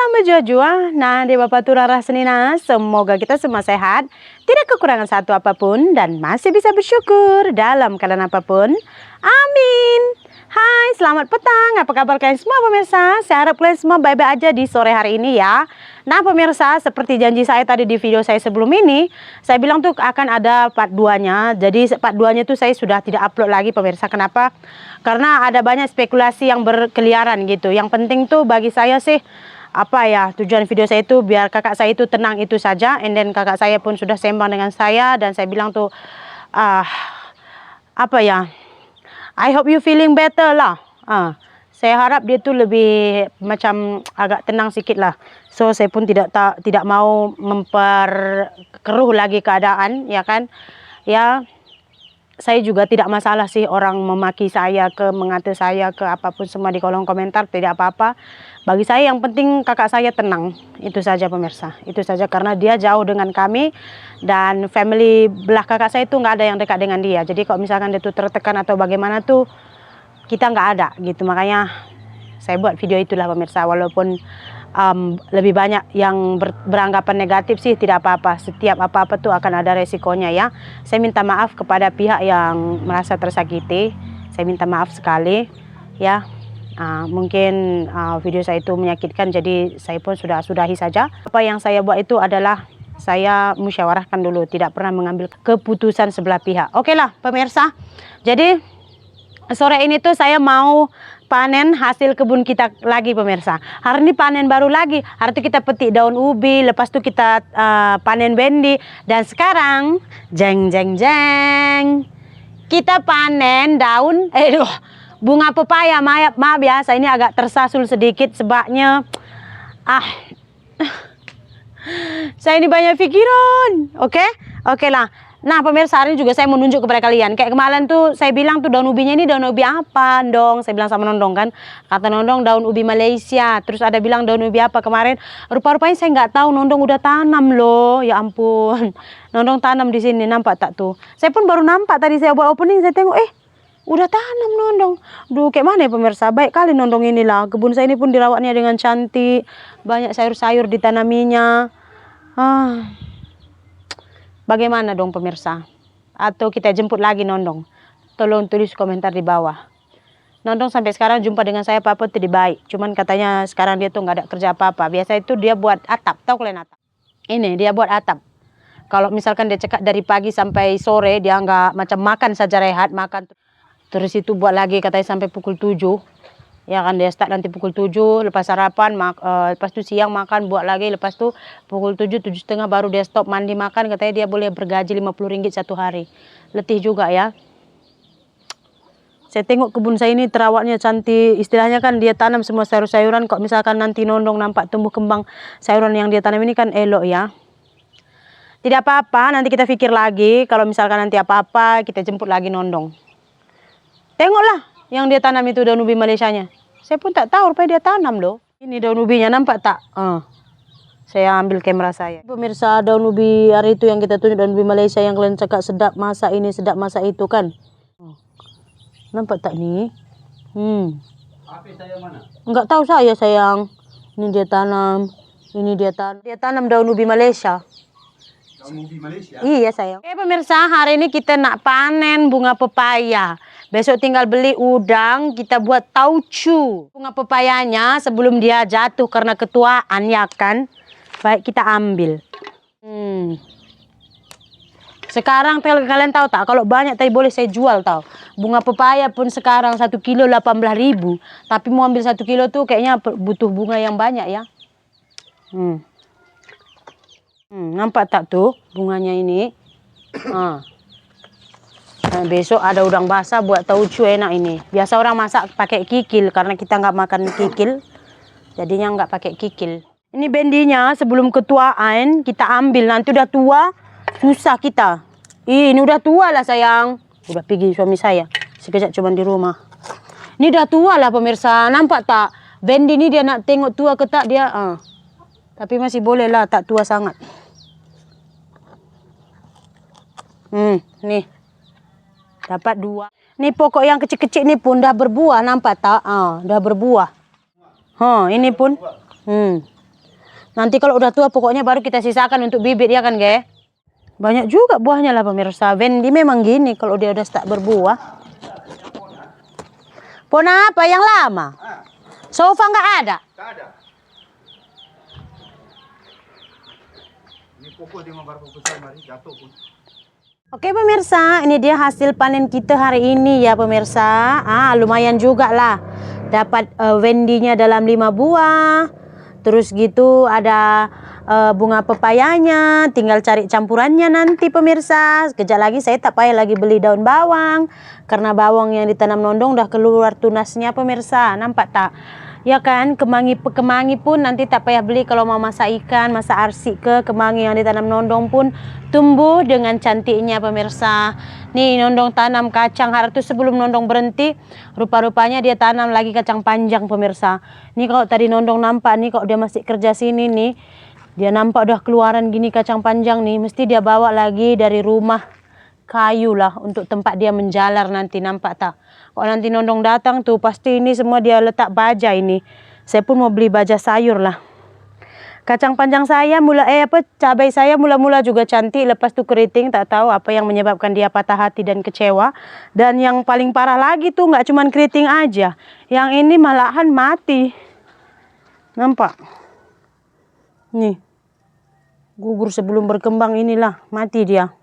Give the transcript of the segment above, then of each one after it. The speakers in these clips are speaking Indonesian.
Salam berjua-jua, nah di Bapak Turara Senina, semoga kita semua sehat, tidak kekurangan satu apapun, dan masih bisa bersyukur dalam keadaan apapun. Amin. Hai, selamat petang, apa kabar kalian semua pemirsa? Saya harap kalian semua baik-baik aja di sore hari ini ya. Nah pemirsa, seperti janji saya tadi di video saya sebelum ini, saya bilang tuh akan ada part 2-nya. Jadi part 2-nya tuh saya sudah tidak upload lagi pemirsa. Kenapa? Karena ada banyak spekulasi yang berkeliaran gitu. Yang penting tuh bagi saya sih, apa ya, tujuan video saya itu biar kakak saya itu tenang itu saja. And then kakak saya pun sudah sembang dengan saya, dan saya bilang tuh apa ya, I hope you feeling better lah. Saya harap dia tuh lebih macam agak tenang sedikit lah. So saya pun tidak mau memperkeruh lagi keadaan, ya kan? Ya, saya juga tidak masalah sih orang memaki saya, mengata saya, apapun semua di kolom komentar, tidak apa-apa. Bagi saya yang penting kakak saya tenang, itu saja pemirsa. Itu saja, karena dia jauh dengan kami, dan family belah kakak saya itu nggak ada yang dekat dengan dia. Jadi kalau misalkan dia tuh tertekan atau bagaimana tuh, kita nggak ada gitu. Makanya saya buat video itulah pemirsa. Walaupun lebih banyak yang beranggapan negatif sih, tidak apa-apa. Setiap apa-apa tuh akan ada resikonya ya. Saya minta maaf kepada pihak yang merasa tersakiti. Saya minta maaf sekali ya. Mungkin video saya itu menyakitkan, jadi saya pun sudahi saja. Apa yang saya buat itu adalah saya musyawarahkan dulu, tidak pernah mengambil keputusan sebelah pihak. Oke lah pemirsa. Jadi sore ini tuh saya mau panen hasil kebun kita lagi pemirsa. Hari ini panen baru lagi. Hari itu kita petik daun ubi, lepas itu kita panen bendi, dan sekarang jeng jeng jeng kita panen daun bunga pepaya. Maaf ya, saya ini agak tersasul sedikit sebabnya saya ini banyak pikiran. Oke lah. Nah pemirsa, hari ini juga saya mau nunjuk kepada kalian. Kayak kemarin tuh saya bilang tuh daun ubinya ini daun ubi apa Nondong. Saya bilang sama Nondong kan. Kata Nondong daun ubi Malaysia. Terus ada bilang daun ubi apa kemarin. Rupa-rupanya saya nggak tahu Nondong udah tanam loh. Ya ampun. Nondong tanam di sini, nampak tak tuh. Saya pun baru nampak tadi saya buat opening, saya tengok udah tanam Nondong. Duh, kayak mana ya pemirsa. Baik kali Nondong inilah. Kebun saya ini pun dirawatnya dengan cantik. Banyak sayur-sayur ditanaminya. Bagaimana dong pemirsa? Atau kita jemput lagi Nondong? Tolong tulis komentar di bawah. Nondong sampai sekarang jumpa dengan saya apa-apa tidak baik. Cuman katanya sekarang dia tuh nggak ada kerja apa-apa. Biasa itu dia buat atap. Tahu kalian atap? Ini dia buat atap. Kalau misalkan dia cekak dari pagi sampai sore, dia nggak macam makan saja, rehat makan. Terus itu buat lagi katanya sampai pukul 7. Ya kan, dia start nanti pukul 7, lepas sarapan, lepas itu siang makan, buat lagi, lepas itu pukul 7, 7:30 baru dia stop mandi makan. Katanya dia boleh bergaji Rp50 satu hari. Letih juga ya. Saya tengok kebun saya ini terawatnya cantik. Istilahnya kan dia tanam semua sayur-sayuran. Kok misalkan nanti Nondong nampak tumbuh kembang sayuran yang dia tanam ini kan elok ya. Tidak apa-apa, nanti kita pikir lagi. Kalau misalkan nanti apa-apa, kita jemput lagi Nondong. Tengoklah yang dia tanam itu daun ubi Malaysianya. Saya pun tak tahu rupanya dia tanam loh. Ini daun ubinya, nampak tak? Saya ambil kamera saya. Pemirsa, daun ubi hari itu yang kita tunjuk, daun ubi Malaysia yang kalian cakap sedap masa ini, sedap masa itu kan. Nampak tak nih? Api saya mana? Enggak tahu saya sayang. Ini dia tanam. Ini dia tanam daun ubi Malaysia. Daun ubi Malaysia? Iya sayang. Oke pemirsa, hari ini kita nak panen bunga pepaya. Besok tinggal beli udang, kita buat tauco. Bunga pepayanya sebelum dia jatuh karena ketuaan ya kan. Baik, kita ambil. Sekarang kalian tahu tak, kalau banyak tadi boleh saya jual tahu. Bunga pepaya pun sekarang 1 kilo 18.000. Tapi mau ambil 1 kilo tuh kayaknya butuh bunga yang banyak ya. Nampak tak tuh bunganya ini? Nah, besok ada udang basah buat tauco enak ini. Biasa orang masak pakai kikil, karena kita nggak makan kikil, jadinya nggak pakai kikil. Ini bendinya sebelum ketuaan kita ambil, nanti udah tua susah kita. Ini udah tua lah sayang. Udah pergi suami saya, sekejap cuma di rumah. Ini udah tua lah pemirsa, nampak tak? Bendi ini dia nak tengok tua ke tak dia. Tapi masih boleh lah, tak tua sangat. Nih. Dapat 2. Nih pokok yang kecil-kecil ini pun dah berbuah, nampak tak? Dah berbuah. Ini pun. Nanti kalau udah tua pokoknya baru kita sisakan untuk bibit ya kan, Ge? Banyak juga buahnya lah pemirsa. Wendy memang gini kalau dia udah start berbuah. Pohon apa yang lama? Ah, Sofa nggak ada. tak ada. Ini pokok dia baru besar mari jatuh pun. Oke pemirsa, ini dia hasil panen kita hari ini ya pemirsa. Lumayan juga lah. Dapat Wendy-nya dalam 5 buah. Terus gitu ada bunga pepayanya. Tinggal cari campurannya nanti pemirsa. Sekejap lagi saya tak payah lagi beli daun bawang. Karena bawang yang ditanam Nondong udah keluar tunasnya pemirsa. Nampak tak? Ya kan, kemangi pun nanti tak payah beli kalau mau masak ikan, masak arsik ke kemangi yang ditanam Nondong pun tumbuh dengan cantiknya pemirsa. Nih Nondong tanam kacang hari itu sebelum Nondong berhenti, rupa-rupanya dia tanam lagi kacang panjang pemirsa. Nih kalau tadi Nondong nampak nih kalau dia masih kerja sini nih, dia nampak udah keluaran gini kacang panjang nih, mesti dia bawa lagi dari rumah kayu lah untuk tempat dia menjalar nanti, nampak tak? Kalau nanti Nondong datang tuh pasti ini semua dia letak baja ini. Saya pun mau beli baja sayur lah. Kacang panjang saya cabai saya mula-mula juga cantik, lepas tuh keriting, tak tahu apa yang menyebabkan dia patah hati dan kecewa. Dan yang paling parah lagi tuh nggak cuman keriting aja, yang ini malahan mati. Nampak? Nih, gugur sebelum berkembang inilah, mati dia.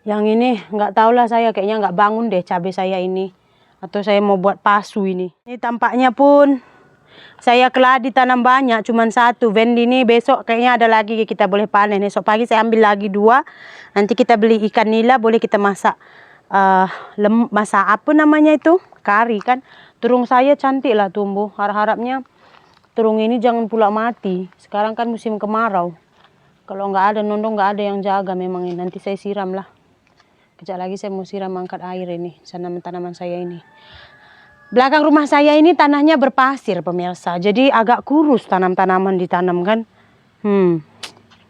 Yang ini nggak tahu lah, saya kayaknya nggak bangun deh cabai saya ini. Atau saya mau buat pasu ini. Ini tampaknya pun saya keladi tanam banyak, cuman 1. Wendy ini besok kayaknya ada lagi kita boleh panen. Esok pagi saya ambil lagi 2. Nanti kita beli ikan nila, boleh kita masak masak apa namanya itu? Kari kan. Terung saya cantik lah tumbuh. Harap-harapnya terung ini jangan pula mati. Sekarang kan musim kemarau. Kalau nggak ada Nondong, nggak ada yang jaga memang ini. Nanti saya siram lah. Kejap lagi saya mau siram angkat air ini, tanaman-tanaman saya ini. Belakang rumah saya ini tanahnya berpasir pemirsa, jadi agak kurus tanaman ditanam kan.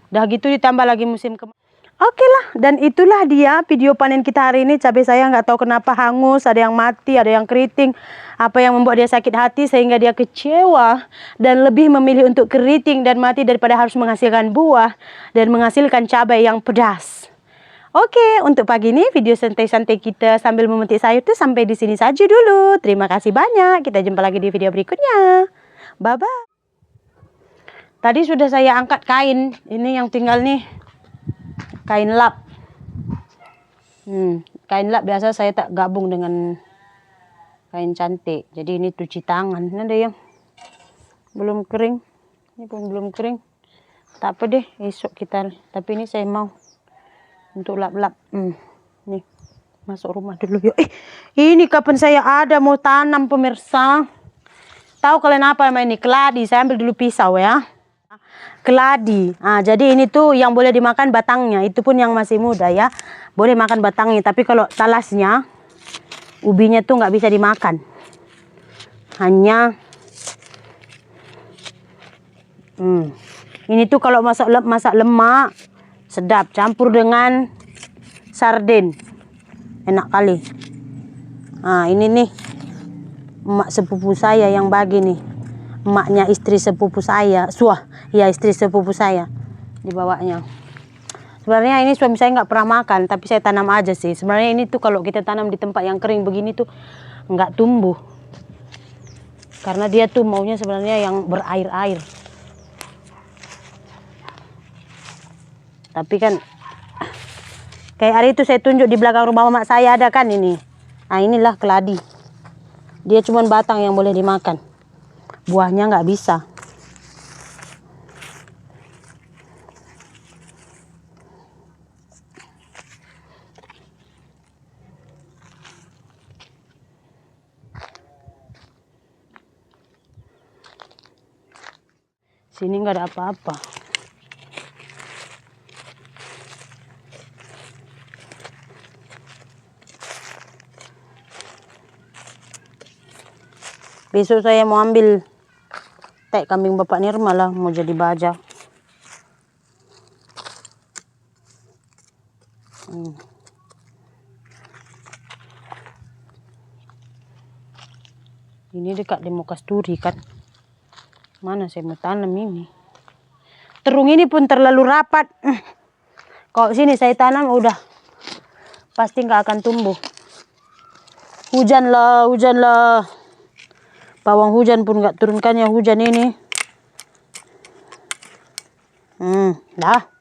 Dah gitu ditambah lagi musim kemarau. Oke lah, dan itulah dia video panen kita hari ini. Cabai saya nggak tahu kenapa hangus, ada yang mati, ada yang keriting. Apa yang membuat dia sakit hati sehingga dia kecewa dan lebih memilih untuk keriting dan mati daripada harus menghasilkan buah dan menghasilkan cabai yang pedas. Oke, untuk pagi ini video santai-santai kita sambil memetik sayur itu sampai di sini saja dulu. Terima kasih banyak. Kita jumpa lagi di video berikutnya. Bye-bye. Tadi sudah saya angkat kain. Ini yang tinggal nih. Kain lap. Kain lap biasa saya tak gabung dengan kain cantik. Jadi ini cuci tangan. Ini ada yang belum kering. Ini pun belum kering. Tak apa deh, esok kita. Tapi ini saya mau untuk lap-lap. Nih, masuk rumah dulu yuk. Ini kapan saya ada mau tanam pemirsa. Tahu kalian apa namanya ini? Keladi. Saya ambil dulu pisau ya. Keladi. Jadi ini tuh yang boleh dimakan batangnya. Itu pun yang masih muda ya. Boleh makan batangnya. Tapi kalau talasnya, ubinya tuh nggak bisa dimakan. Hanya ini tuh kalau masak lemak sedap, campur dengan sarden, enak kali. Ini nih emak sepupu saya yang bagi nih, emaknya istri sepupu saya, istri sepupu saya dibawanya. Sebenarnya ini suami saya nggak pernah makan, tapi saya tanam aja sih. Sebenarnya ini tuh kalau kita tanam di tempat yang kering begini tuh nggak tumbuh, karena dia tuh maunya sebenarnya yang berair-air. Tapi kan kayak hari itu saya tunjuk di belakang rumah mama saya ada kan ini. Inilah keladi. Dia cuma batang yang boleh dimakan. Buahnya nggak bisa. Sini nggak ada apa-apa. Besok saya mau ambil tek kambing Bapak Nirma lah, mau jadi baja. Ini dekat Demo Kasturi kan. Mana saya mau tanam ini? terung ini pun terlalu rapat. Kalau sini saya tanam udah pasti nggak akan tumbuh. Hujan lah. Pawang hujan pun nggak turunkannya hujan ini. Dah.